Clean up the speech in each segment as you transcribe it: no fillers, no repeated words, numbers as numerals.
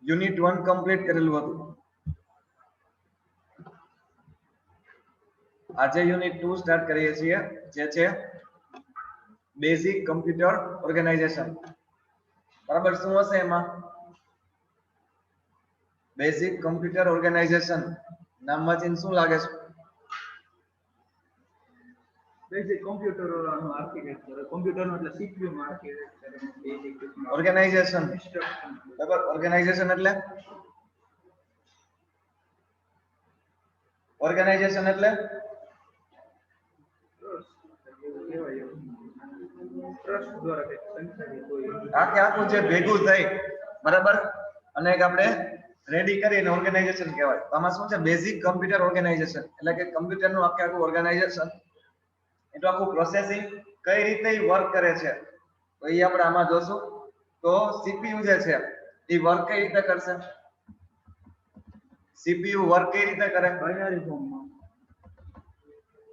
Unit 1 complete કરેલું હતું. આજે યુનિટ 2 સ્ટાર્ટ કરીએ છીએ, જે છે બેઝિક કમ્પ્યુટર ઓર્ગેનાઇઝેશન. બરાબર, શું હશે એમાં? બેઝિક કમ્પ્યુટર ઓર્ગેનાઇઝેશન નામમાંથી શું લાગે છે? બેઝિક કમ્પ્યુટર આર્કિટેક્ચર, કમ્પ્યુટર નો એટલે સીપીયુ નો આર્કિટેક્ચર, બેઝિક ઓર્ગેનાઇઝેશન. બરાબર, ઓર્ગેનાઇઝેશન એટલે ઓર્ગેનાઇઝેશન એટલે આખું જે ભેગું થઈ, બરાબર, અને એક આપણે રેડી કરીને ઓર્ગેનાઇઝેશન કહેવાય. આમાં શું છે? બેઝિક કમ્પ્યુટર ઓર્ગેનાઇઝેશન એટલે કે કમ્પ્યુટરનું આખું ઓર્ગેનાઇઝેશન, એટલું આખું પ્રોસેસિંગ કઈ રીતે વર્ક કરે છે, તો એ આપણે આમાં જોશું. તો સીપીયુ જે છે એ વર્ક કઈ રીતે કરશે? સીપીયુ વર્ક કઈ રીતે કરે? બાઇનરી ફોર્મમાં.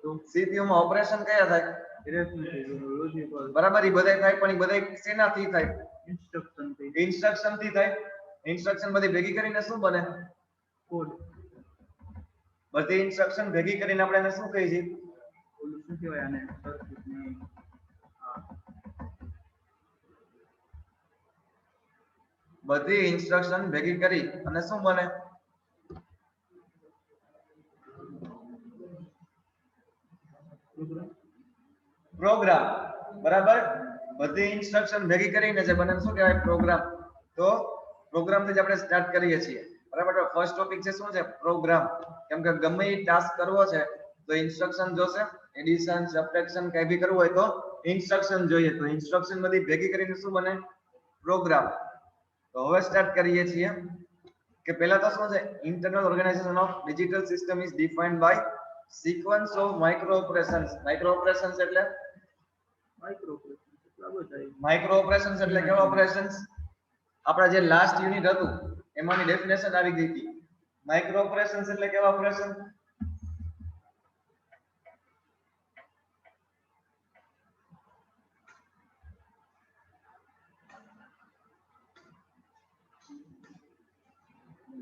તો સીપીયુ માં ઓપરેશન કયા થાય? બરાબર, એ બધા થાય, પણ એ બધા શેનાથી થાય? ઇન્સ્ટ્રક્શન થી થાય. ઇન્સ્ટ્રક્શન બધી ભેગી કરીને શું બને? કોડ. બધી ઇન્સ્ટ્રક્શન ભેગી કરીને આપણે એને શું કહીએ છીએ? શું કહેવાય આને? બધી ઇન્સ્ટ્રક્શન ભેગી કરી અને શું બને? પ્રોગ્રામ. બરાબર, બધી ઇન્સ્ટ્રક્શન ભેગી કરીને જે બને શું કહેવાય? પ્રોગ્રામ. તો પ્રોગ્રામ થી જ આપણે સ્ટાર્ટ કરીએ છીએ. બરાબર, તો ફર્સ્ટ ટોપિક છે શું છે? પ્રોગ્રામ. કેમ કે ગમે એ ટાસ્ક કરવો છે તો ઇન્સ્ટ્રક્શન જોશે. એડિશન, સબટ્રેક્શન કઈ બી કરવું હોય તો ઇન્સ્ટ્રક્શન જોઈએ. તો ઇન્સ્ટ્રક્શન બધી ભેગી કરીને શું બને? પ્રોગ્રામ. તો હવે સ્ટાર્ટ કરીએ છીએ કે પહેલા તો શું છે? Internal organization of digital system is defined by sequence of micro operations. Micro operations એટલે માઇક્રો ઓપરેશન્સ એટલે કેવા ઓપરેશન્સ? આપણા જે લાસ્ટ યુનિટ હતું એમાંની ડેફિનેશન આવી ગઈ હતી. માઇક્રો ઓપરેશન્સ એટલે કેવા ઓપરેશન?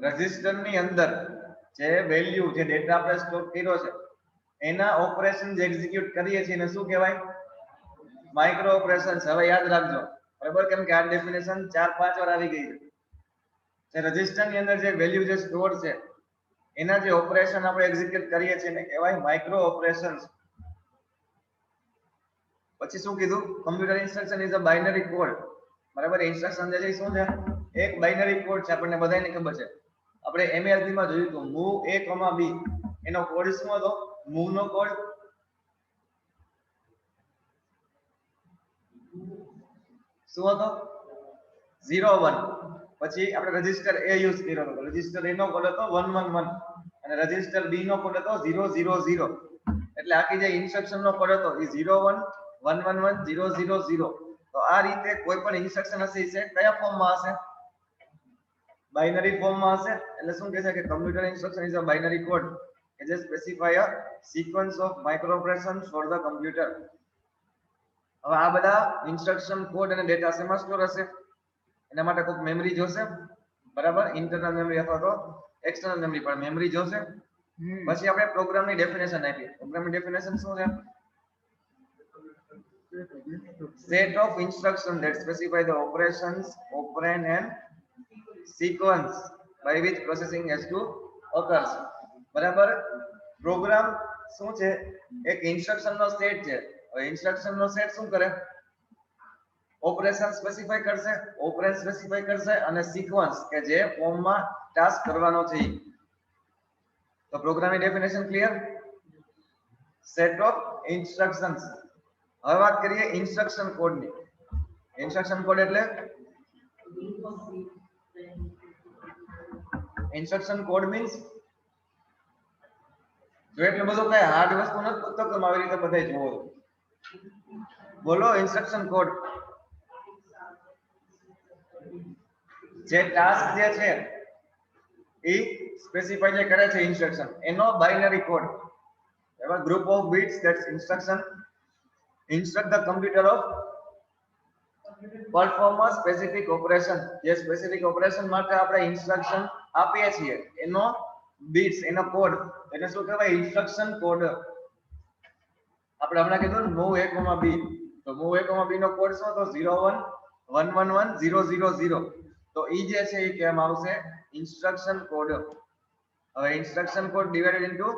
રજિસ્ટર ની અંદર જે વેલ્યુ, જે ડેટા આપણે સ્ટોર કર્યો છે એના ઓપરેશન જે એક્ઝિક્યુટ કરીએ છીએ એને શું કહેવાય? Micro operations. હવે યાદ રાખજો, બરાબર, કેમ કે આ ડેફિનેશન 4-5 વાર આવી ગઈ છે. રજિસ્ટર ની અંદર જે વેલ્યુ જે સ્ટોર છે એના જે ઓપરેશન આપણે એક્ઝિક્યુટ કરીએ છીએ એને કહેવાય માઇક્રો ઓપરેશન્સ. પછી શું કીધું? Computer instruction is a binary code. બરાબર, ઇન્સ્ટ્રક્શન જે છે શું છે? એક બાઇનરી કોડ છે. આપણને બધાને ખબર છે. આપણે એમએલબી માં જોયું હતું મૂવ a, b. એનો કોડ શું હતો? મૂવ નો કોડ શું હતો? 0-1. પછી આપણે રજિસ્ટર a યુઝ કર્યો હતો. રજિસ્ટર a નો કોડ હતો 1-1-1 અને રજિસ્ટર b નો કોડ હતો 0-0-0. એટલે આખી જે ઇન્સ્ટ્રક્શન નો કોડ હતો એ 0-1, 1-1-1, 0-0-0. તો આ રીતે કોઈ પણ ઇન્સ્ટ્રક્શન હશે એ કયા ફોર્મમાં હશે? બાઇનરી ફોર્મમાં હશે. એટલે શું કહે છે કે computer instruction is a binary code કે જે specify a sequence of micro operations for the computer. હવે આ બધા ઇન્સ્ટ્રક્શન કોડ અને ડેટા શેમાં સ્ટોર હશે? એના માટે કોઈક મેમરી જોશે. બરાબર, ઇન્ટરનલ મેમરી અથવા તો એક્સટર્નલ મેમરી, પણ મેમરી જોશે. પછી આપણે પ્રોગ્રામની ડેફિનેશન આપી. પ્રોગ્રામની ડેફિનેશન શું છે? Set of instructions that specify the operations, operand and sequence by which processing has to occurs. બરાબર, પ્રોગ્રામ શું છે? એક ઇન્સ્ટ્રક્શન નો સેટ છે. હવે ઇન્સ્ટ્રક્શન નો સેટ શું કરે? ઓપરેશન સ્પેસિફાઈ કરશે, ઓપરેન્ડ સ્પેસિફાઈ કરશે અને સિક્વન્સ કે જે ફોર્મમાં ટાસ્ક કરવાનો છે. તો પ્રોગ્રામની definition clear? Set of instructions. હવે વાત કરીએ ઇન્સ્ટ્રક્શન કોડની. ઇન્સ્ટ્રક્શન કોડ એટલે ઇન્સ્ટ્રક્શન કોડ મીન્સ જો એટલું બધું કઈ હાર્ડ વસ્તુ નથી પૂછતો કે આવી રીતે બધાય જોવો. બોલો ઇન્સ્ટ્રક્શન કોડ. જે ટાસ્ક જે છે એ સ્પેસિફાઈ જે કરે છે ઇન્સ્ટ્રક્શન, એનો બાઇનરી કોડ. એવા group of bits that instruct the computer of perform a specific operation, જે સ્પેસિફિક ઓપરેશન માટે આપણે ઇન્સ્ટ્રક્શન આપીએ છીએ એનો બિટ્સ, એનો કોડ, એને શું કહેવાય? Instruction code. આપણે હમણાં કીધું ને મૂવ a, b, તો મૂવ a, b નો કોડ શું હતો? 01111000. તો ઈ જે છે એ કેમ આવશે? Instruction code. હવે ઇન્સ્ટ્રક્શન કોડ ડિવાઇડેડ ઇન્ટુ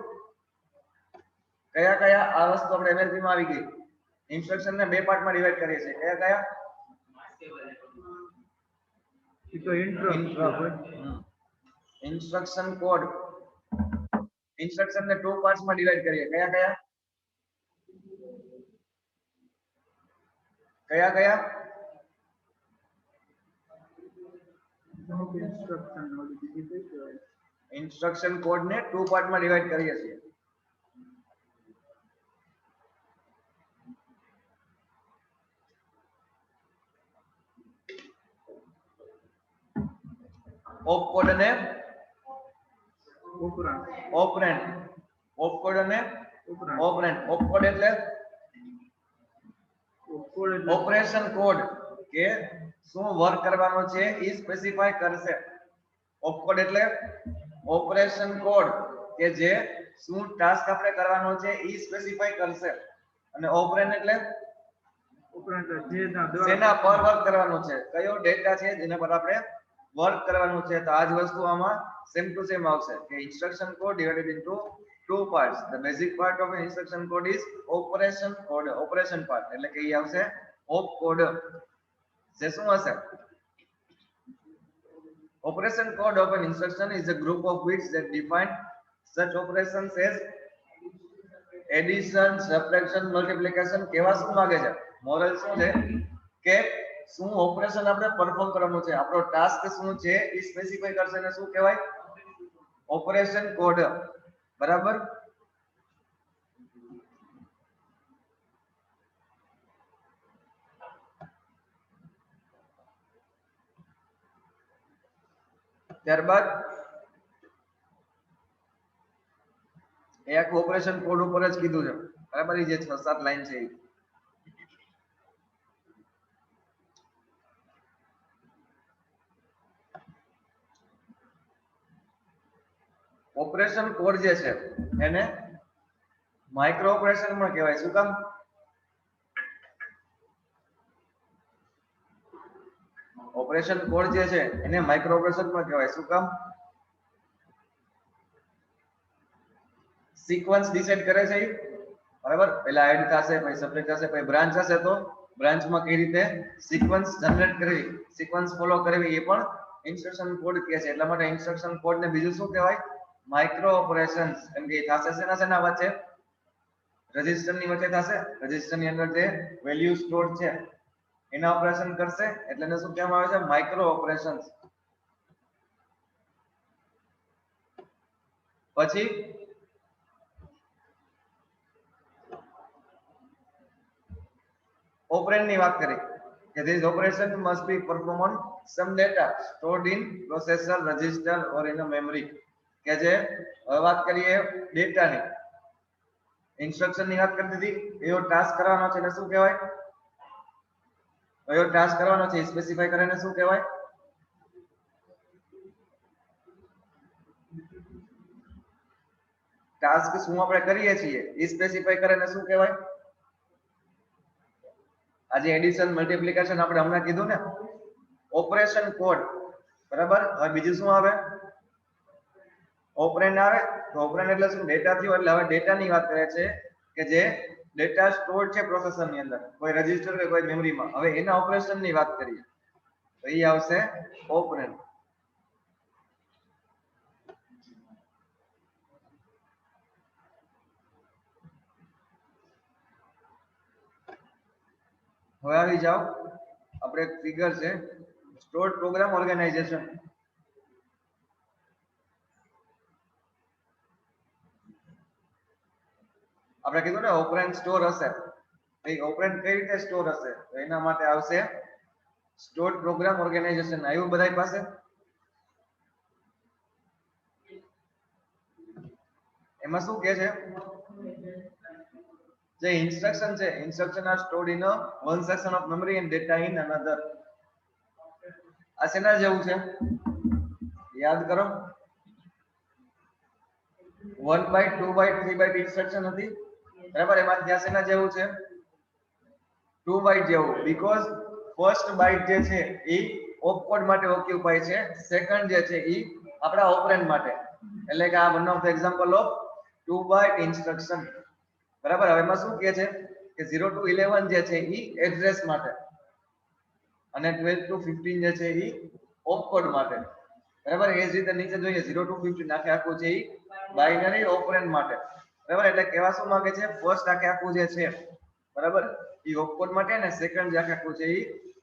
કયા કયા? આ વસ્તુ આપણે MLP માં આવી ગઈ. ઇન્સ્ટ્રક્શન ને બે પાર્ટમાં ડિવાઇડ કરીએ છીએ. કયા કયા? એ તો ઇન્ટરપ્ટ. ઇન્સ્ટ્રક્શન કોડ, ઇન્સ્ટ્રક્શન ને ટુ પાર્ટ્સમાં ડિવાઇડ કરીએ. કયા કયા? કયા કયા? ઇન્સ્ટ્રક્શન કોડ ને ટુ પાર્ટમાં ડિવાઇડ કરીએ છીએ. ઓપકોડ અને ઓપરેન્ડ. ઓપકોડ અને ઓપરેન્ડ. ઓપકોડ એટલે ઓપરેશન કોડ, કે શું વર્ક કરવાનું છે એ સ્પેસિફાય કરશે. ઓપકોડ એટલે ઓપરેશન કોડ, કે જે શું ટાસ્ક આપણે કરવાનો છે એ સ્પેસિફાય કરશે. અને ઓપરેન્ડ એટલે જેના પર વર્ક કરવાનું છે, કયો ડેટા છે જેના પર આપણે વર્ક કરવાનું છે. તો આ જ વસ્તુ આમાં સેમ ટુ સેમ આવશે કે instruction code divided into two parts. The basic part of an instruction code is operation code, operation part, એટલે કે ઈ આવશે op code. જે શું હશે? Operation code of an instruction is a group of bits that define such operations as addition, subtraction, multiplication. કેવા શું માંગે છે? મોરલ શું છે કે શું ઓપરેશન આપણે પરફોર્મ કરવાનું છે, આપણો ટાસ્ક શું છે એ સ્પેસિફાઈ કરશે ને શું કહેવાય? Operation code. બરાબર? ત્યારબાદ એ આખું ઓપરેશન કોડ ઉપર જ કીધું છે. બરાબર? એ જે 6-7 લાઈન છે એ ઓપરેશન કોડ જે છે એને માઇક્રો ઓપરેશન પણ કહેવાય. શું કામ? ઓપરેશન કોડ જે છે એને માઇક્રો ઓપરેશન પણ કહેવાય. શું કામ? સિક્વન્સ ડિસાઈડ કરે છે એ. બરાબર? પહેલા એડ થશે, પછી સબટ્રેક્ટ થશે, પછી બ્રાન્ચ હશે તો બ્રાન્ચમાં કઈ રીતે સિક્વન્સ જનરેટ કરવી, સિક્વન્સ ફોલો કરવી, એ પણ ઇન્સ્ટ્રક્શન કોડ કહે છે. એટલા માટે ઇન્સ્ટ્રક્શન કોડ ને બીજું શું કહેવાય? Micro operations. કેમ કે થશે શેના વચ્ચે? રજિસ્ટર ની વચ્ચે થશે. રજિસ્ટર ની અંદર જે વેલ્યુ સ્ટોર છે એના ઓપરેશન કરશે, એટલે એને શું કહેવામાં આવે છે? Micro operations. પછી ઓપરેન્ડ ની વાત કરી કે this operation must be performed on some data stored in processor, register or in a memory. કે જે વાત કરીએ ડેટાની, ઇન્સ્ટ્રક્શન ની વાત કરી દીધી. એવો ટાસ્ક કરવાનો છે એને શું કહેવાય? કયો ટાસ્ક કરવાનો છે સ્પેસિફાઈ કરીને શું કહેવાય? ટાસ્ક શું આપણે કરીએ છીએ એ સ્પેસિફાઈ કરીને શું કહેવાય? આજે એડિશન, મલ્ટીપ્લિકેશન આપણે હમણાં કીધું ને, ઓપરેશન કોડ. બરાબર? હવે બીજું શું આવે? ઓપરેન્ડ આવે. તો ઓપરેન્ડ એટલે શું? ડેટા થયો. એટલે હવે ડેટા ની વાત કરે છે કે જે ડેટા સ્ટોર છે પ્રોસેસર ની અંદર, કોઈ રજિસ્ટર કે કોઈ મેમરીમાં. હવે એના ઓપરેશન ની વાત કરીએ તો એ આવશે ઓપરેન્ડ. હવે આવી જાઓ, આપણે એક ફિગર છે સ્ટોર્ડ પ્રોગ્રામ ઓર્ગેનાઇઝેશન. આપણે કીધું ને ઓપરેન્ડ સ્ટોર હશે. એ ઓપરેન્ડ કઈ રીતે સ્ટોર હશે? તો એના માટે આવશે સ્ટોર્ડ પ્રોગ્રામ ઓર્ગેનાઇઝેશન. આવ્યું બધાય પાસે? એમાં શું કહે છે? જે ઇન્સ્ટ્રક્શન છે, instruction are stored in one section of memory and data in another. આ શેના જેવું છે? યાદ કરો. 1 બાઇટ 2 બાઇટ 3 બાઇટ ઇન્સ્ટ્રક્શન હતી, બરાબર? એમાં ત્યાં શેના જેવું છે? 2 બાઇટ જેવું, બીકોઝ ફર્સ્ટ બાઇટ જે છે એ ઓપકોડ માટે ઓક્યુપાય છે, સેકન્ડ જે છે એ આપણા ઓપરેન્ડ માટે. એટલે કે આ one of the example of 2 byte instruction. બરાબર? હવે એમાં શું કહે છે કે 0 to 11 જે છે એ એડ્રેસ માટે અને 12 to 15 જે છે એ ઓપકોડ માટે. બરાબર? એ જ રીતે નીચે જોઈએ 0 to 15 આખે આખું છે એ બાઇનરી ઓપરેન્ડ માટે. બરાબર? એટલે કહેવા શું માંગે છે? ફર્સ્ટ આખે આખું જે છે, બરાબર, એ ઓપકોડ માટે ને સેકન્ડ જે આખે આખું છે એ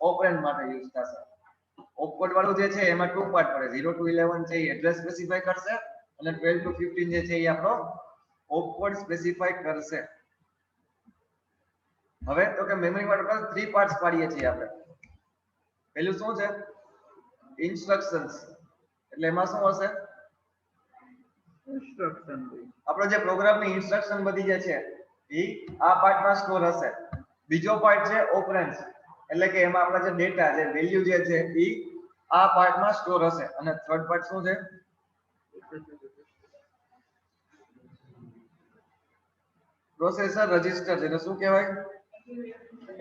ઓપરેન્ડ માટે યુઝ થશે. ઓપકોડ વાળું જે છે એમાં ટુ પાર્ટ પડે. 0 to 11 છે એ એડ્રેસ સ્પેસિફાઈ કરશે અને 12 to 15 જે છે એ આપણો ઓપકોડ સ્પેસિફાઈ કરશે. હવે તો કે મેમરીમાં ટોટલ 3 પાર્ટ્સ પાડીએ છીએ આપણે. પહેલું શું છે? ઇન્સ્ટ્રક્શન્સ. એટલે એમાં શું હશે? ઇન્સ્ટ્રક્શન. આપણો જે પ્રોગ્રામની ઇન્સ્ટ્રક્શન બધી જે છે એ આ પાર્ટમાં સ્ટોર હશે. બીજો પાર્ટ છે ઓપરેન્ડ્સ, એટલે કે એમાં આપણા જે ડેટા, જે વેલ્યુ જે છે એ આ પાર્ટમાં સ્ટોર હશે. અને થર્ડ પાર્ટ શું છે? Processor register. જેને શું કહેવાય?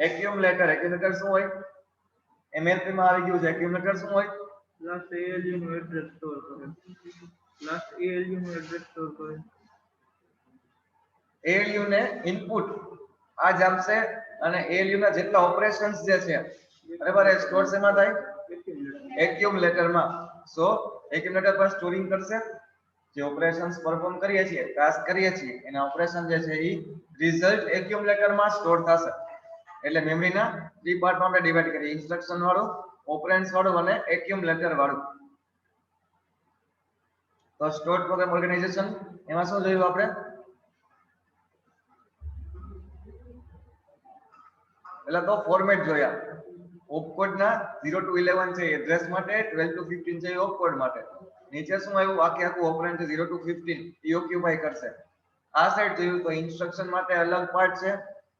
એક્યુમ્યુલેટર. એક્યુમ્યુલેટર શું હોય? એમએલપી માં આવી ગયું છે. એક્યુમ્યુલેટર શું હોય? લાસ્ટ ALU નું એડ્રેસ સ્ટોર કરે. લાસ્ટ ALU નું એડ્રેસ સ્ટોર કરે. ALU ને ઇનપુટ આ જ આપશે અને ALU ના જેટલા ઓપરેશન્સ જે છે, બરાબર, એ સ્ટોર શેમાં થાય? એક્યુમ્યુલેટરમાં. સો એક્યુમ્યુલેટર પર સ્ટોરિંગ કરશે. જે ઓપરેશન્સ પરફોર્મ કરીએ છીએ, ટાસ્ક કરીએ છીએ, એના ઓપરેશન જે છે એ રિઝલ્ટ એક્યુમ્યુલેટરમાં સ્ટોર થશે. એટલે મેમરીના 3 પાર્ટમાં આપણે ડિવાઈડ કરીએ: ઇન્સ્ટ્રક્શન વાળું, ઓપરેન્ડ્સ વાળું અને એક્યુમ્યુલેટર વાળું. તો સ્ટોર્ડ પ્રોગ્રામ ઓર્ગેનાઇઝેશન એમાં શું જોયું આપણે? પહેલા તો ફોર્મેટ જોયા. ઓપકોડના 0 to 11 છે એડ્રેસ માટે, 12 to 15 છે ઓપકોડ માટે. નીચે શું આવ્યું? આખે આખું ઓપરેન્ડ છે 0 to 15 એ ઓક્યુપાય કરશે. આ સાઈડ જોયું તો ઇન્સ્ટ્રક્શન માટે અલગ પાર્ટ છે,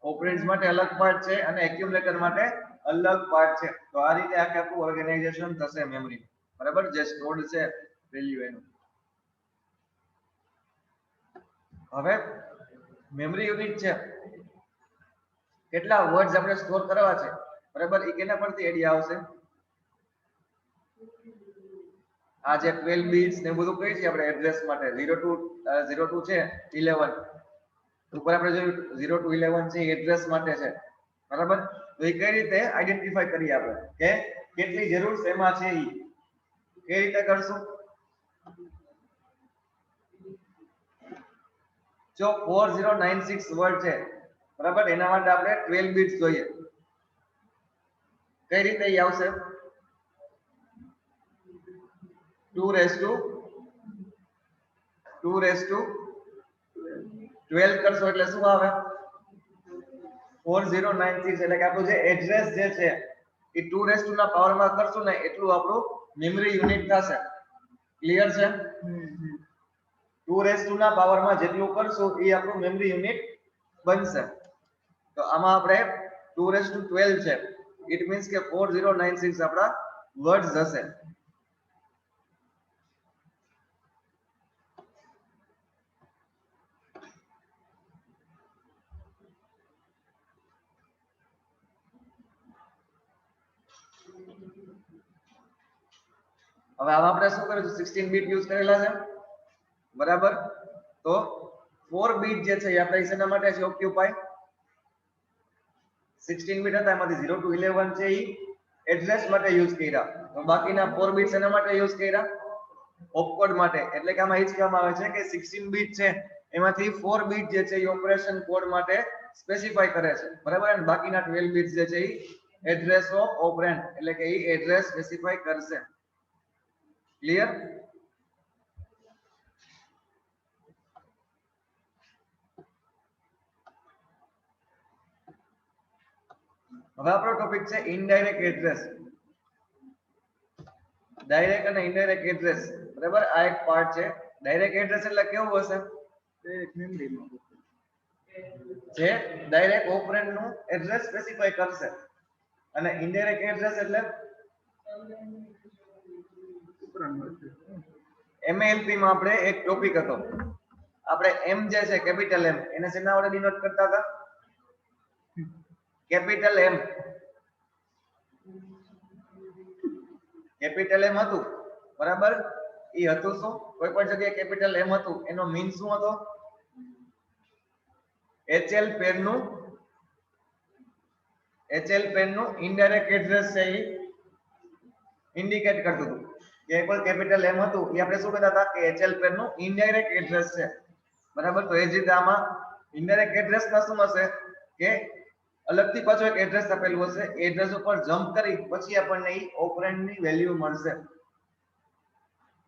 ઓપરેન્ડ્સ માટે અલગ પાર્ટ છે અને એક્યુમ્યુલેટર માટે અલગ પાર્ટ છે. તો આ રીતે આખે આખું ઓર્ગેનાઇઝેશન થશે મેમરી. બરાબર? જે સ્ટોર્ડ છે વેલ્યુ એનું. હવે મેમરી યુનિટ છે, કેટલા વર્ડ્સ આપણે સ્ટોર કરવા છે, બરાબર, એ કેના પરથી આઈડિયા આવશે? આ જે 12 બિટ્સ ને બધું કહી છે આપણે એડ્રેસ માટે, 0 to છે 11 ઉપર આપણે જોયું 0 to 11 છે એડ્રેસ માટે છે, બરાબર. તો એ કઈ રીતે આઈડેન્ટિફાઈ કરીએ આપણે કે કેટલી જરૂર શેમાં છે? એ કઈ રીતે કરશું? જો 4096 વર્ડ છે, બરાબર, એના માટે આપણે 12 બિટ્સ જોઈએ. કઈ રીતે એ આવશે? 2 raised to 12 કરશો એટલે શું આવે? 4096. એટલે કે આપણું જે એડ્રેસ જે છે એ 2 raised to ના પાવરમાં કરશું ને એટલું આપણું મેમરી યુનિટ થશે. ક્લિયર છે? 2 raised to ના પાવરમાં જેટલું કરશું એ આપણું મેમરી યુનિટ બનશે. તો આમાં આપણે 2 raised to 12 છે, ઇટ મીન્સ કે 4096 આપણા વર્ડ્સ હશે. હવે આમાં આપણે શું કર્યું? 16 બીટ યુઝ કરેલા છે, બરાબર. તો 4 બીટ જે છે એ આપણે શેના માટે છે ઓક્યુપાય? 16 બીટ હતા એમાંથી 0 to 11 છે એ એડ્રેસ માટે યુઝ કર્યા. તો બાકીના 4 બીટ શેના માટે યુઝ કર્યા? ઓપકોડ માટે. એટલે કે આમાં એ જ કહેવામાં આવે છે કે 16 બીટ છે એમાંથી 4 બીટ જે છે એ ઓપરેશન કોડ માટે સ્પેસિફાઈ કરે છે, બરાબર. અને બાકીના 12 બીટ જે છે એ એડ્રેસ ઓફ ઓપરેન્ડ, એટલે કે એ એડ્રેસ સ્પેસિફાઈ કરશે. ક્લિયર? હવે આપણો ટોપિક છે ઇનડાયરેક્ટ એડ્રેસ. ડાયરેક્ટ અને ઇનડાયરેક્ટ એડ્રેસ, બરાબર. આ એક પાર્ટ છે. ડાયરેક્ટ એડ્રેસ એટલે કેવું હશે? ડાયરેક્ટ મેમરીમાં. જે ડાયરેક્ટ ઓપરેન્ડ નું એડ્રેસ સ્પેસિફાય કરશે અને ઇનડાયરેક્ટ એડ્રેસ એટલે એમએલપી માં આપણે એક ટોપિક હતો, આપણે એમ જે છે કેપિટલ એમ એને શેના વડે ડિનોટ કરતા હતા? કેપિટલ એમ. કેપિટલ એમ હતું બરાબર, એ હતું શું? કોઈ પણ જગ્યાએ કેપિટલ એમ હતું એનો મીન શું હતો? એચએલ પેન નું ઇનડાયરેક્ટ એડ્રેસ છે એ ઇન્ડિકેટ કરતું હતું કે કોઈ કેપિટલ એમ હતું એ આપણે શું કહેતા હતા કે એચએલ પેન નું ઇનડાયરેક્ટ એડ્રેસ છે બરાબર. તો એ જ રીતે આમાં ઇનડાયરેક્ટ એડ્રેસ માં શું હશે કે અલગથી પાછું એક એડ્રેસ આપેલું હશે, એડ્રેસ ઉપર જમ્પ કરી પછી આપણને એ ઓપરેન્ડ ની વેલ્યુ મળશે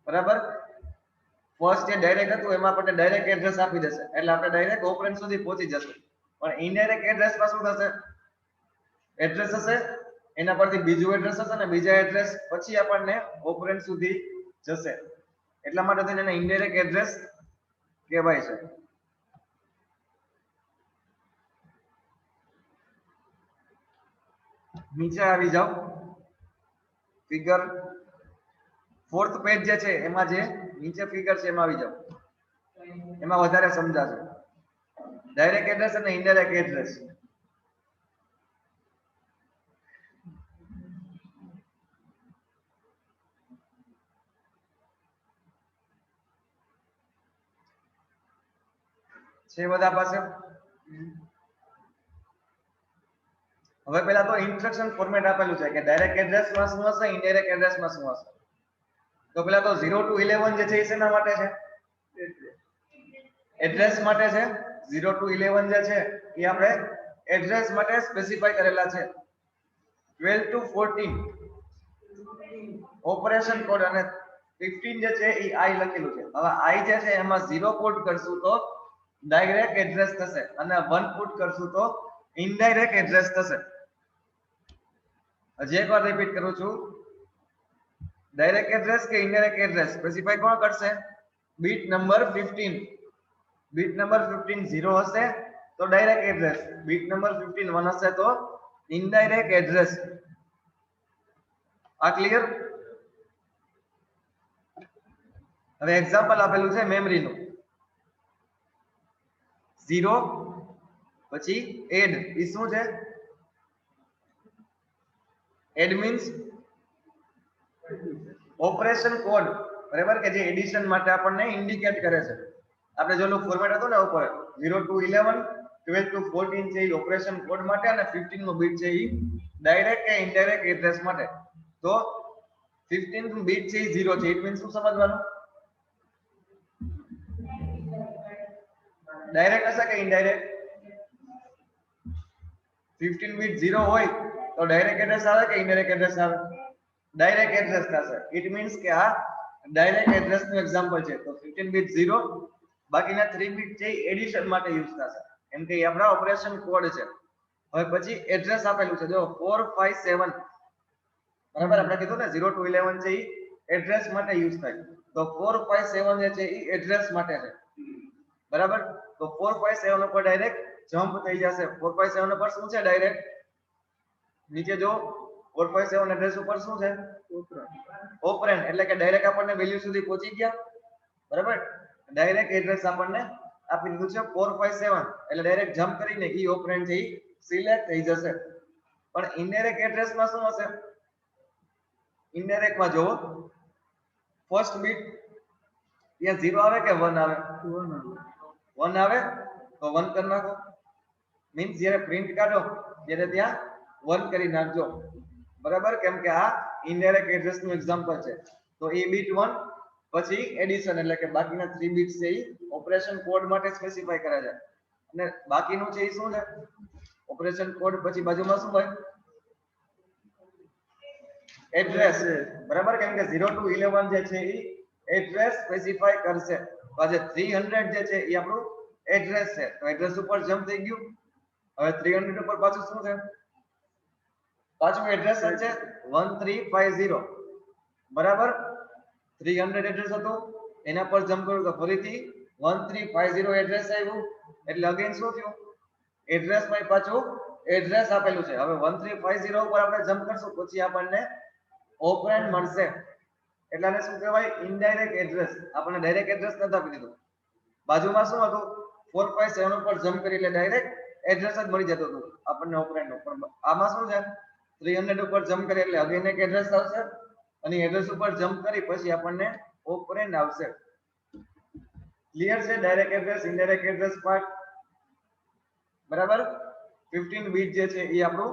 બરાબર. ફર્સ્ટ જે ડાયરેક્ટ હતું એમાં આપણને ડાયરેક્ટ એડ્રેસ આપી દેશે એટલે આપણે ડાયરેક્ટ ઓપરેન્ડ સુધી પહોંચી જશું. પણ ઇનડાયરેક્ટ એડ્રેસમાં શું થશે? એડ્રેસ હશે, એના પરથી બીજું એડ્રેસ હશે ને બીજા એડ્રેસ પછી આપણને ઓપરેન્ડ સુધી જશે. એટલા માટે થઈને એને ઇનડાયરેક્ટ એડ્રેસ કહેવાય છે. નીચે આવી જાઓ, ફિગર 4th પેજ જે છે એમાં જે નીચે ફિગર છે એમાં આવી જાઓ, એમાં વધારે સમજાશે ડાયરેક્ટ એડ્રેસ અને ઇનડાયરેક્ટ એડ્રેસ. છે બધા પાસે? હવે પહેલા તો ઇન્સ્ટ્રક્શન ફોર્મેટ આપેલું છે કે ડાયરેક્ટ એડ્રેસમાં શું હશે, ઇનડાયરેક્ટ એડ્રેસમાં શું હશે. તો પહેલા તો 0 to 11 જે છે એ શેના માટે છે? એડ્રેસ માટે છે. 0 to 11 જે છે એ આપણે એડ્રેસ માટે સ્પેસિફાઈ કરેલા છે. 12 to 14 ઓપરેશન કોડ અને 15 જે છે એ આઈ લખેલું છે. હવે આઈ જે છે એમાં 0 પુટ કરશું તો ડાયરેક્ટ એડ્રેસ થશે અને 1 પુટ કરશું તો ઇનડાયરેક્ટ એડ્રેસ થશે. હજી એકવાર રિપીટ કરું છું, ડાયરેક્ટ એડ્રેસ કે ઇનડાયરેક્ટ એડ્રેસ સ્પેસિફાઈ કોણ કરશે? Bit number 15. બીટ નંબર 15 0 હશે તો ડાયરેક્ટ એડ્રેસ, બીટ નંબર 15 1 હશે તો ઇનડાયરેક્ટ એડ્રેસ. આ ક્લિયર? હવે એક્ઝામ્પલ આપેલું છે મેમરીનું. 0 પછી એડ એ શું છે? એડ મીન્સ ઓપરેશન કોડ બરાબર, કે જે એડિશન માટે આપણને ઇન્ડિકેટ કરે છે. આપણે જેનું ફોર્મેટ હતું ને ઉપર 0 to 11 12 to 14 છે એ ઓપરેશન કોડ માટે અને 15 નો બીટ છે એ ડાયરેક્ટ કે ઇનડાયરેક્ટ એડ્રેસ માટે. તો 15 નું બીટ છે એ 0 છે, ઇટ મીન્સ શું સમજવાનું? ડાયરેક્ટ હશે કે ઇનડાયરેક્ટ? 15 બીટ 0 હોય તો ડાયરેક્ટ એડ્રેસ આવે કે ઇનડાયરેક્ટ એડ્રેસ આવે? ડાયરેક્ટ એડ્રેસ થશે. ઇટ મીન્સ કે આ ડાયરેક્ટ એડ્રેસ નું એક્ઝામ્પલ છે. તો 15 બીટ 0, બાકીના 3 બીટ છે એડિશન માટે યુઝ થશે, એમ કે આપણા ઓપરેશન કોડ છે. હવે પછી એડ્રેસ આપેલું છે જો 457 બરાબર, આપણે કીધું ને 0 to 11 છે એ એડ્રેસ માટે યુઝ થાય. તો 457 જે છે એ એડ્રેસ માટે છે બરાબર. તો 457 ઉપર ડાયરેક્ટ જમ્પ થઈ જશે. 457 ઉપર શું છે? ડાયરેક્ટ નીચે જો 457 એડ્રેસ ઉપર શું છે? ઓપરેન્ડ, એટલે કે ડાયરેક્ટ આપણને વેલ્યુ સુધી પહોંચી ગયા બરાબર. ડાયરેક્ટ એડ્રેસ આપણને આપી દીધું છે 457 એટલે ડાયરેક્ટ જમ્પ કરીને ઈ ઓપરેન્ડ છે ઈ સિલેક્ટ થઈ જશે. પણ ઇનડાયરેક્ટ એડ્રેસમાં શું હશે? ઇનડાયરેક્ટમાં જો ફર્સ્ટ બીટ ત્યાં 0 આવે કે 1 આવે? 1 આવે તો 1 કરી નાખો. મીન્સ જ્યારે પ્રિન્ટ કાઢો ત્યારે ત્યાં 1 કરી નાખજો બરાબર, કેમ કે આ ઇનડાયરેક્ટ એડ્રેસ નું એક્ઝામ્પલ છે. તો એ બીટ 1 પછી એડિશન એટલે કે બાકીના 3 બીટ્સ છે એ ઓપરેશન કોડ માટે સ્પેસિફાઈ કરે છે. અને બાકીનું છે એ શું છે? ઓપરેશન કોડ પછી બાજુમાં શું હોય? એડ્રેસ બરાબર, કેમ કે 0 to 11 જે છે એ એડ્રેસ સ્પેસિફાઈ કરશે. તો આજે 300 જે છે એ આપણું એડ્રેસ છે. તો એડ્રેસ ઉપર જમ્પ થઈ ગયું. હવે 300 ઉપર પાછું શું છે? પાછું એડ્રેસ છે 1350 બરાબર. 300 એડ્રેસ હતું એના પર જમ્પ કર્યું તો ફરીથી 1350 એડ્રેસ આવ્યું એટલે અગેન શું થયું એડ્રેસ માં પાછું એડ્રેસ આપેલું છે હવે 1350 ઉપર આપણે જમ્પ કરશું પછી આપણને ઓપરેન્ડ મળશે એટલે આને શું કહેવાય ઇનડાયરેક્ટ એડ્રેસ આપણને ડાયરેક્ટ એડ્રેસ નથી આપી દીધું બાજુમાં શું હતું 457 ઉપર જમ્પ કરી એટલે ડાયરેક્ટ એડ્રેસ જ મળી જતું હતું આપણને ઓપરેન્ડ ઉપર આમાં શું છે 300 ઉપર જમ્પ કરી એટલે અગેન એક એડ્રેસ આવશે અને એડ્રેસ ઉપર જમ્પ કરી પછી આપણને ઓપરેન્ડ આવશે ક્લિયર છે direct address indirect address part બરાબર 15 બીટ જે છે એ આપણું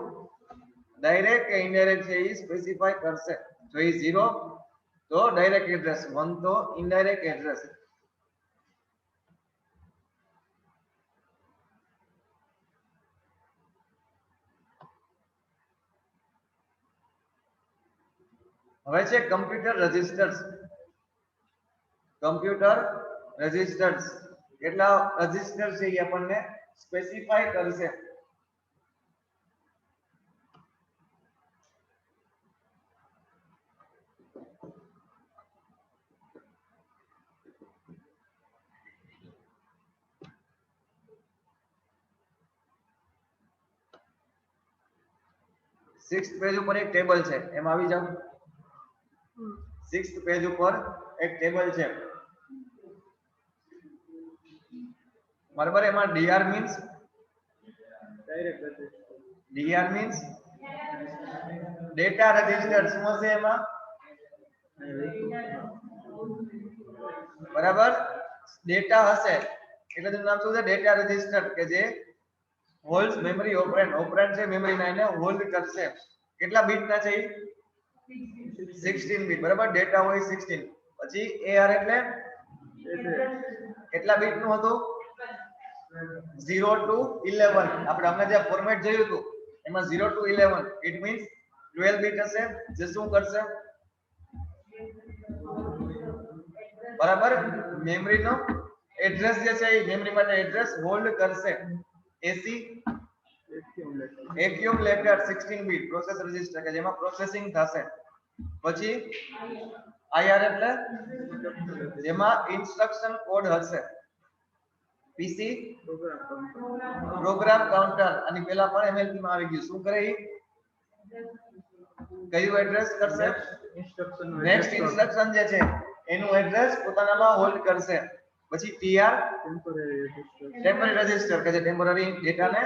ડાયરેક્ટ કે ઇનડાયરેક્ટ છે એ સ્પેસિફાય કરશે જો એ 0 તો ડાયરેક્ટ એડ્રેસ 1 તો ઇનડાયરેક્ટ એડ્રેસ હવે છે કમ્પ્યુટર રજિસ્ટર્સ કેટલા રજિસ્ટર છે એ આપણને સ્પેસિફાય કરશે સિક્સ્થ પેજ ઉપર એક ટેબલ છે એમાં આવી જાવ સિક્સ્થ પેજ ઉપર એક ટેબલ છે બરાબર એમાં ડીઆર મીન્સ ડેટા રજિસ્ટર શું હશે એમાં બરાબર ડેટા હશે એટલે તેનું નામ શું છે ડેટા રજિસ્ટર કે જે હોલ્ડ મેમરી ઓપરેન્ડ છે મેમરી ના એને હોલ્ડ કરશે કેટલા બીટ ના છે 16 બીટ બરાબર ડેટા હોય 16 પછી AR એટલે કેટલા બીટ નું હતું 0 to 11 આપણે હમણાં જે ફોર્મેટ જોયું હતું એમાં 0 to 11 ઇટ મીન્સ 12 બીટ હશે જે શું કરશે બરાબર મેમરી નો એડ્રેસ જે છે એ મેમરી માટે એડ્રેસ હોલ્ડ કરશે એસી એક્યુમ્યુલેટર 16 બીટ પ્રોસેસ રજિસ્ટર કે જેમાં પ્રોસેસિંગ થશે પછી આઈઆર એટલે જેમાં ઇન્સ્ટ્રક્શન કોડ હશે પીસી પ્રોગ્રામ કાઉન્ટર અને પેલા પણ એમએલપી માં આવી ગયું શું કરે ઈ કયું એડ્રેસ કરશે નેક્સ્ટ ઇન્સ્ટ્રક્શન જે છે એનું એડ્રેસ પોતાનામાં હોલ્ડ કરશે પછી ટીઆર ટેમ્પરરી રજિસ્ટર કે જે ટેમ્પરરી ડેટાને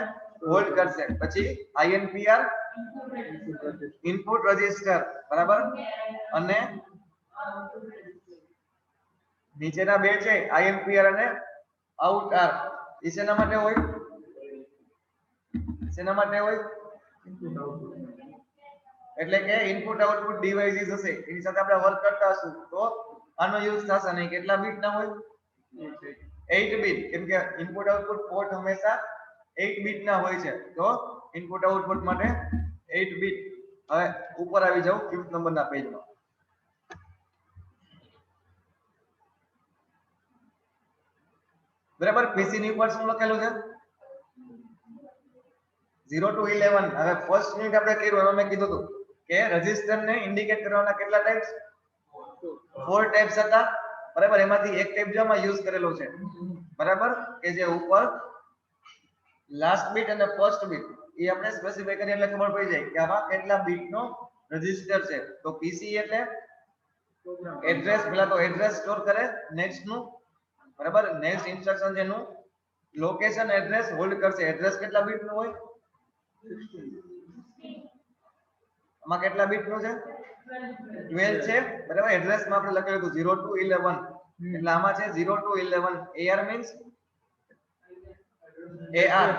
હોલ્ડ કરશે પછી આઈએનપીઆર ઇનપુટ રજિસ્ટર બરાબર અને નીચેના બે છે આઈએનપીઆર અને આઉટ આર એ શેના માટે હોય એટલે કે ઇનપુટ આઉટપુટ ડિવાઇસીસ હશે એની સાથે આપણે વર્ક કરતા હશું તો આનો યુઝ થશે નહીં કેટલા બીટ ના હોય 8 બીટ કેમ કે ઇનપુટ આઉટપુટ પોર્ટ હંમેશા 8 બીટ ના હોય છે તો ઇનપુટ આઉટપુટ માટે 8 બીટ હવે ઉપર આવી જાવ 5th નંબરના પેજમાં બરાબર પીસી ની ઉપર શું લખેલું છે 0 to 11 હવે ફર્સ્ટ યુનિટ આપણે કર્યું એમાં મેં કીધું હતું કે રજિસ્ટર ને ઇન્ડિકેટ કરવાના કેટલા ટાઈપ્સ 4 ટાઈપ્સ હતા બરાબર એમાંથી એક ટાઈપ જેમાં યુઝ કરેલો છે બરાબર કે જે ઉપર લાસ્ટ બીટ અને ફર્સ્ટ બીટ એ આપણે સ્પેસિફાઈ કરીએ એટલે ખબર પડી જાય કે આમાં કેટલા બીટ નો રજિસ્ટર છે તો પીસી એટલે એડ્રેસ પેલા તો એડ્રેસ સ્ટોર કરે નેક્સ્ટ નું બરાબર નેક્સ્ટ ઇન્સ્ટ્રક્શન જેનું લોકેશન એડ્રેસ હોલ્ડ કરશે એડ્રેસ કેટલા બીટ નું હોય આમાં કેટલા બીટ નું છે 12 છે બરાબર એડ્રેસ માં આપણે લખેલું હતું 0 to 11 એટલે આમાં છે 0 to 11 AR means AR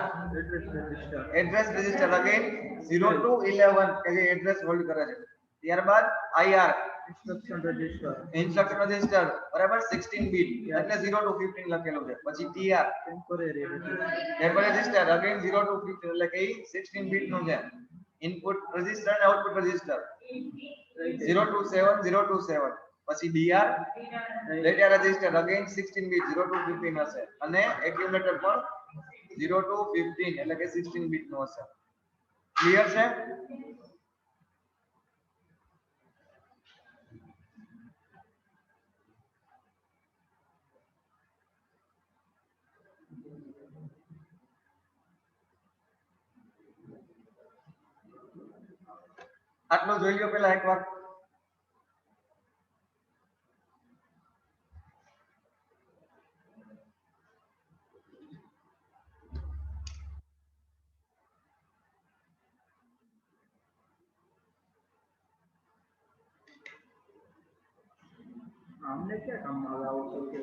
address register again 0 to 11 કે જે એડ્રેસ હોલ્ડ કરે છે ત્યારબાદ IR ઇન્સ્ટ્રક્શન રજિસ્ટર બરાબર 16 બીટ એટલે 0 to 15 લખેલું છે પછી TR temporary register again 0 to 15 એટલે કે 16 બીટ નું છે ઇનપુટ રજિસ્ટર અને આઉટપુટ રજિસ્ટર 0 to 7 0 to 7 પછી DR data register again 16 bit 0 to 15 હશે અને એક્યુમ્યુલેટર પણ 0 to 15 એટલે કે 16 બીટ નું હશે ક્લિયર છે આટલું જોઈ લો પેલા એકવાર. અમને ક્યાં કામમાં આવે આવું તો કે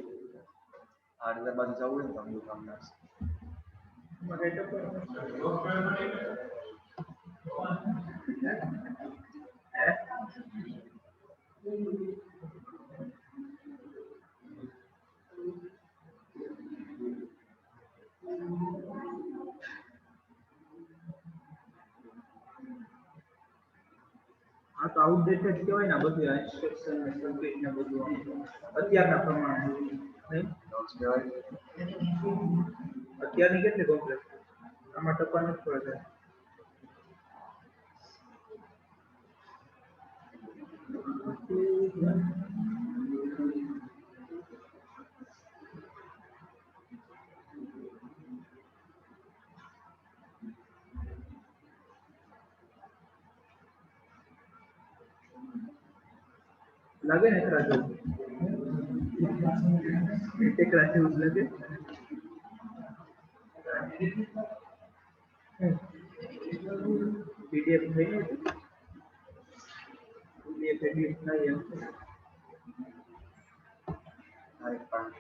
હાર્ડવેર બાજુ જવું હોય ને તો અમુક કામ લાગશે. મારે તો આ તો આઉટડેટેડ કહેવાય ને બધું ઇન્સ્ટ્રક્શન ને સર્કિટ ને બધું અત્યારના પ્રમાણે નહીં નોટ્સ કહેવાય. અત્યારની કેટલી કોમ્પ્લેક્સ આમાં ટકા નથી પડે લાગે ને એકરા જેવું એકરા જેવું જ લાગે પીડીએફ થઈ ગયું પીડીએફ એડિટ થાય એમ હા, એક પણ.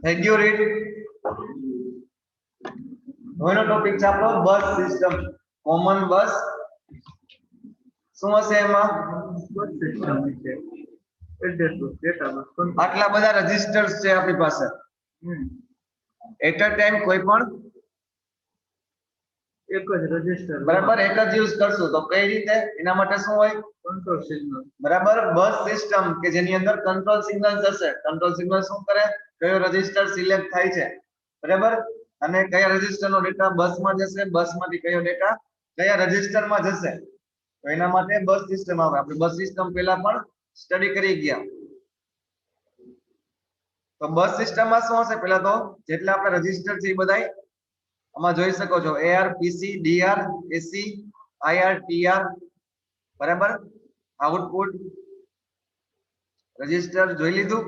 થઈ ગયું રીડ. હવેનો ટોપિક છે આપણો બસ સિસ્ટમ. કોમન બસ શું હશે એમાં? બસ સિસ્ટમ છે એડ્રેસ બસ ડેટા બસ આટલા બધા રજિસ્ટર્સ છે આપણી પાસે. એટ અ ટાઈમ કોઈ પણ એક જ રજિસ્ટર બરાબર એક જ યુઝ કરશું તો કઈ રીતે? એના માટે શું હોય? કંટ્રોલ સિગ્નલ બરાબર બસ સિસ્ટમ કે જેની અંદર કંટ્રોલ સિગ્નલ હશે. કંટ્રોલ સિગ્નલ શું કરે? કયો રજિસ્ટર સિલેક્ટ થાય છે બરાબર અને કયા રજિસ્ટરનો ડેટા બસમાં જશે, બસમાંથી કયો ડેટા કયા રજિસ્ટરમાં જશે. તો એના માટે બસ સિસ્ટમ આવે. આપણે બસ સિસ્ટમ પહેલા પણ સ્ટડી કરી ગયા. તો બસ સિસ્ટમમાં શું હશે? પહેલા તો જેટલા આપણે રજિસ્ટર છે એ બધાય આમાં જોઈ શકો છો. AR PC DR AC IR TR બરાબર. આઉટપુટ રજિસ્ટર જોઈ લીધું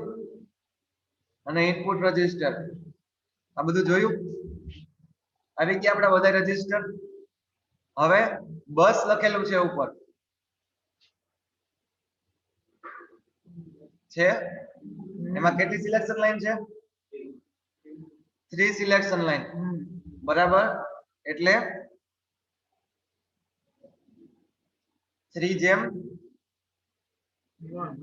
અને ઇનપુટ રજિસ્ટર આ બધું જોયું. આવી ગયા આપણા બધા રજિસ્ટર. હવે બસ લખેલું છે ઉપર છે. એમાં કેટલી સિલેક્શન લાઈન છે? 3 સિલેક્શન લાઈન બરાબર. એટલે 3 જેમ 1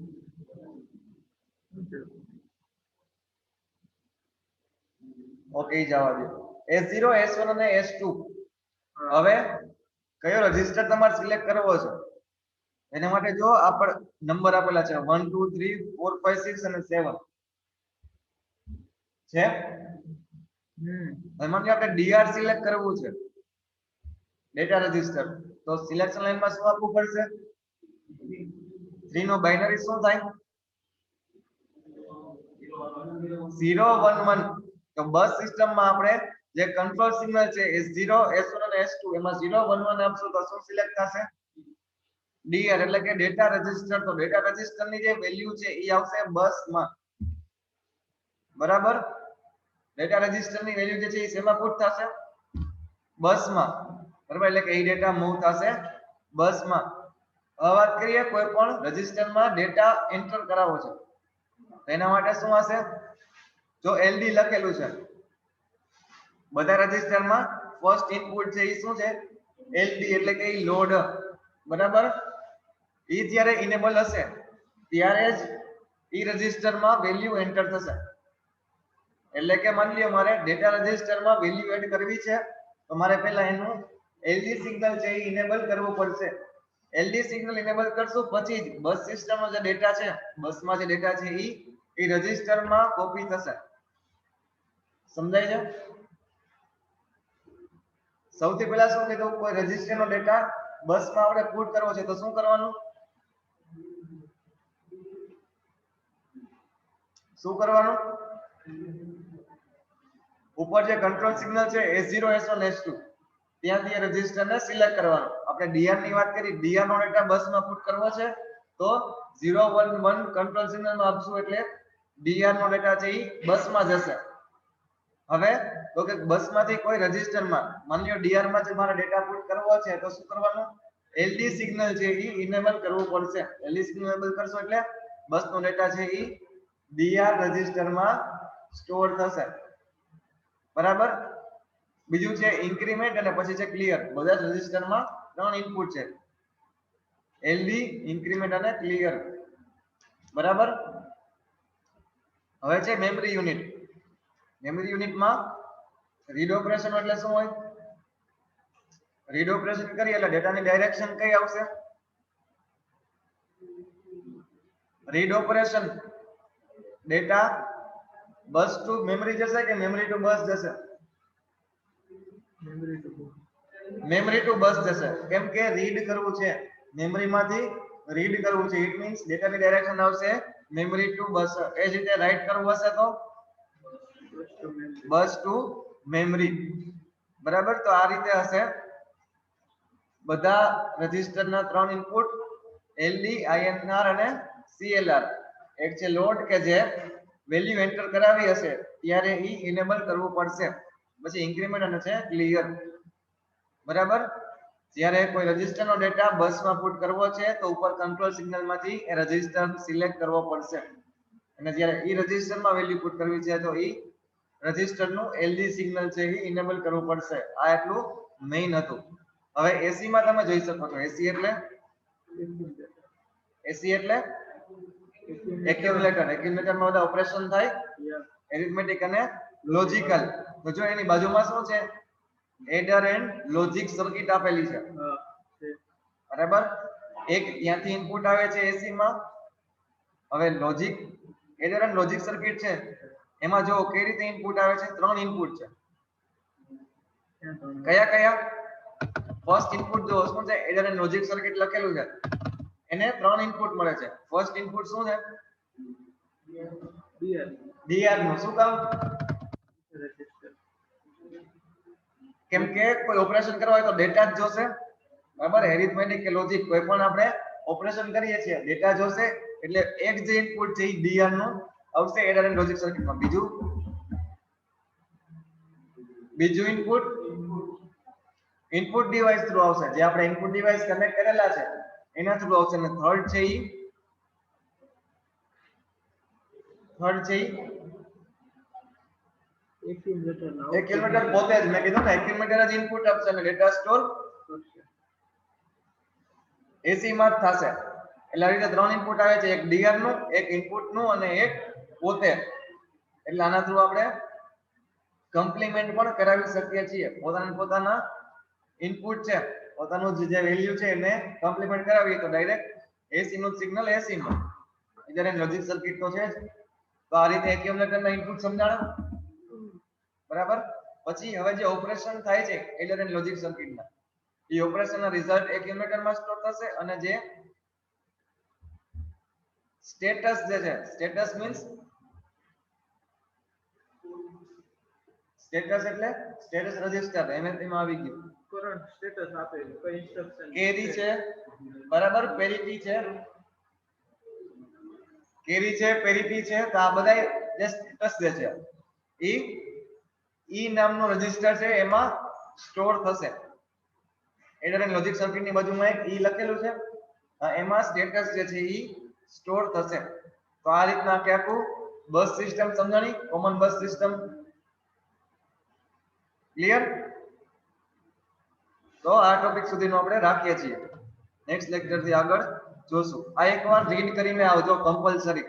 ઓકે જવા દો. S0 S1 અને S2 હવે કયો રજિસ્ટર તમારે સિલેક્ટ કરવો છે એના માટે જો આપણે નંબર આપેલા છે 1 2 3 4 5 6 અને 7 છે. હવે માની લો આપણે ડીઆર સિલેક્ટ કરવું છે ડેટા રજિસ્ટર, તો સિલેક્શન લાઈનમાં શું આપવું પડશે? 3 નો બાઇનરી શું થાય? 0 1 1. તો બસ સિસ્ટમમાં આપણે જે કંટ્રોલ સિગ્નલ છે S0 S1 અને S2 એમાં 0 1 1 આપશું તો શું સિલેક્ટ થશે? ડીઆર એટલે કે ડેટા રજિસ્ટર. તો ડેટા રજિસ્ટરની જે વેલ્યુ છે એ આવશે બસમાં, બરાબર? ડેટા રજિસ્ટરની વેલ્યુ જે છે એ શેમાં પુટ થશે? બસમાં, બરાબર? એટલે કે એ ડેટા મૂવ થશે બસમાં. હવે વાત કરીએ કોઈ પણ રજિસ્ટરમાં ડેટા એન્ટર કરાવવો છે તો એના માટે શું હશે? જો એલડી લખેલું છે બધા રજિસ્ટરમાં ફર્સ્ટ ઇનપુટ છે એ શું છે? એલડી એટલે કે લોડ, બરાબર? એ જ્યારે ઇનેબલ હશે ત્યારે જ ઈ રજિસ્ટરમાં વેલ્યુ એન્ટર થશે. એટલે કે માની લ્યો મારે ડેટા રજિસ્ટરમાં વેલ્યુ એડ કરવી છે તો મારે પહેલા એનું એલડી સિગ્નલ છે એ ઇનેબલ કરવું પડશે. એલડી સિગ્નલ ઇનેબલ કરશું પછી જ બસ સિસ્ટમનો જે ડેટા છે, બસમાં જે ડેટા છે એ રજિસ્ટરમાં કોપી થશે. સમજાય છે? સૌથી પહેલા શું કીધું? કોઈ રજિસ્ટરનો ડેટા બસમાં આપણે પુટ કરવો છે તો શું કરવાનું? શું કરવાનું? ઉપર જે કંટ્રોલ સિગ્નલ છે S0 S1 S2 ત્યાંથી એ રજિસ્ટરને સિલેક્ટ કરવાનું. આપણે ડીઆર ની વાત કરી, ડીઆર નો ડેટા બસમાં પુટ કરવો છે તો 0 1 1 કંટ્રોલ સિગ્નલમાં આપશું એટલે ડીઆર નો ડેટા છે એ બસમાં જશે. હવે તો કે બસમાંથી કોઈ રજિસ્ટરમાં માની લો ડીઆર માં જે મારે ડેટા પુટ કરવો છે તો શું કરવાનું? એલડી સિગ્નલ છે એ ઇનેબલ કરવું પડશે. એલડી સિગ્નલ ઇનેબલ કરશો એટલે બસનો ડેટા છે એ ડીઆર રજિસ્ટરમાં સ્ટોર થશે, બરાબર? બીજું છે ઇન્ક્રીમેન્ટ અને પછી છે ક્લિયર. બધા જ રજિસ્ટરમાં 3 ઇનપુટ છે, એલડી, ઇન્ક્રીમેન્ટ અને ક્લિયર, બરાબર? હવે છે મેમરી યુનિટ. મેમરી યુનિટમાં રીડ ઓપરેશન એટલે શું હોય? રીડ ઓપરેશન કરીએ એટલે ડેટાની ડાયરેક્શન કઈ આવશે? Read operation data bus to memory જશે કે મેમરી ટુ બસ જશે? મેમરી ટુ બસ જશે. કેમ કે રીડ કરવું છે મેમરીમાંથી, રીડ કરવું છે. ઇટ મીન્સ ડેટાની ડાયરેક્શન આવશે મેમરી ટુ બસ. એ જ રીતે રાઈટ કરવું હશે તો બસ ટુ મેમરી, બરાબર? તો આ રીતે હશે બધા રજિસ્ટરના 3 ઇનપુટ એલડી, આઈએનઆર અને સીએલઆર. એક છે લોડ કે જે વેલ્યુ એન્ટર કરાવી હશે ત્યારે ઈ ઇનેબલ કરવું પડશે. પછી ઇન્ક્રીમેન્ટ અને છે ક્લિયર, બરાબર? જ્યારે કોઈ રજિસ્ટરનો ડેટા બસમાં પુટ કરવો છે તો ઉપર કંટ્રોલ સિગ્નલમાંથી એ રજિસ્ટર સિલેક્ટ કરવો પડશે અને જ્યારે ઈ રજિસ્ટરમાં વેલ્યુ પુટ કરવી છે તો ઈ રજિસ્ટરનું એલડી સિગ્નલ છે એ ઇનેબલ કરવું પડશે. આ એટલું મેઇન હતું. હવે એસી માં તમે જોઈ શકો છો. એસી એટલે એક્યુમ્યુલેટર. એક્યુમ્યુલેટરમાં બધા ઓપરેશન થાય, એરિથમેટિક અને લોજિકલ. તો જો એની બાજુમાં શું છે? એડર એન્ડ લોજિક સર્કિટ આપેલી છે, બરાબર? એક ત્યાંથી ઇનપુટ આવે છે એસી માં. હવે logic, adder and logic circuit છે એમાં જો કઈ રીતે ઇનપુટ આવે છે? 3 ઇનપુટ છે. કયા કયા? ફર્સ્ટ ઇનપુટ જો શું છે? એડર એન્ડ લોજિક સર્કિટ લખેલું છે એને 3 ઇનપુટ મળે છે. ફર્સ્ટ ઇનપુટ શું છે? ડીઆર નું. શું કામ? કેમ કે કોઈ ઓપરેશન કરવા હોય તો ડેટા જ જોશે, બરાબર? એરિથમેટિક કે લોજિક કોઈ પણ આપણે ઓપરેશન કરીએ છીએ ડેટા જોશે એટલે એક જે ઇનપુટ છે એ ડીઆર નું આવશે એડર એન્ડ લોજિક સર્કિટમાં. બીજું ઇનપુટ ડિવાઇસ થ્રુ આવશે. જે આપણે ઇનપુટ ડિવાઇસ કનેક્ટ કરેલા છે એના થ્રુ આવશે. અને થર્ડ છે એક્યુમ્યુલેટર પોતે જ. મેં કીધું ને એક્યુમ્યુલેટર જ ઇનપુટ આપશે અને ડેટા સ્ટોર એસી માં જ થશે. એટલે આ રીતે 3 ઇનપુટ આવે છે. એક ડીઆર નું, એક ઇનપુટ નું અને એક પોતે. એટલે આના થ્રુ આપણે કમ્પ્લીમેન્ટ પણ કરાવી શકીએ છીએ. પોતાના ઇનપુટ છે, પોતાનું જે વેલ્યુ છે એને કમ્પ્લીમેન્ટ કરાવીએ તો ડાયરેક્ટ એસી નું સિગ્નલ એસી માં. ઇધર એન્ડ લોજિક સર્કિટ તો છે જ. તો આ રીતે એક્યુમ્યુલેટરના ઇનપુટ સમજાણો. બરાબર. પછી હવે જે ઓપરેશન થાય છે એડર એન્ડ લોજિક સર્કિટના, એ ઓપરેશનના રિઝલ્ટ એક્યુમ્યુલેટરમાં સ્ટોર થશે, અને જે સ્ટેટસ જે છે, સ્ટેટસ મીન્સ સ્ટેટસ એટલે સ્ટેટસ રજિસ્ટર એમાં આવી ગયું. કરંટ સ્ટેટસ આપેલું કઈ ઇન્સ્ટ્રક્શન કેરી છે, બરાબર, પેરિટી છે, કેરી છે, પેરિટી છે, તો આ બધા જે સ્ટેટસ જે છે ઈ નામનું રજિસ્ટર છે એમાં સ્ટોર થશે. એડર એન્ડ લોજિક સર્કિટની બાજુમાં એક ઈ લખેલું છે, એમાં સ્ટેટસ જે છે ઈ સ્ટોર થશે. તો આ રીતના આખું બસ સિસ્ટમ સમજાણી, કોમન બસ સિસ્ટમ. ક્લિયર? તો આ ટોપિક સુધીનો આપણે રાખીએ છીએ. નેક્સ્ટ લેક્ચર થી આગળ જોશું. આ એકવાર રીડ કરીને આવજો કમ્પલસરી.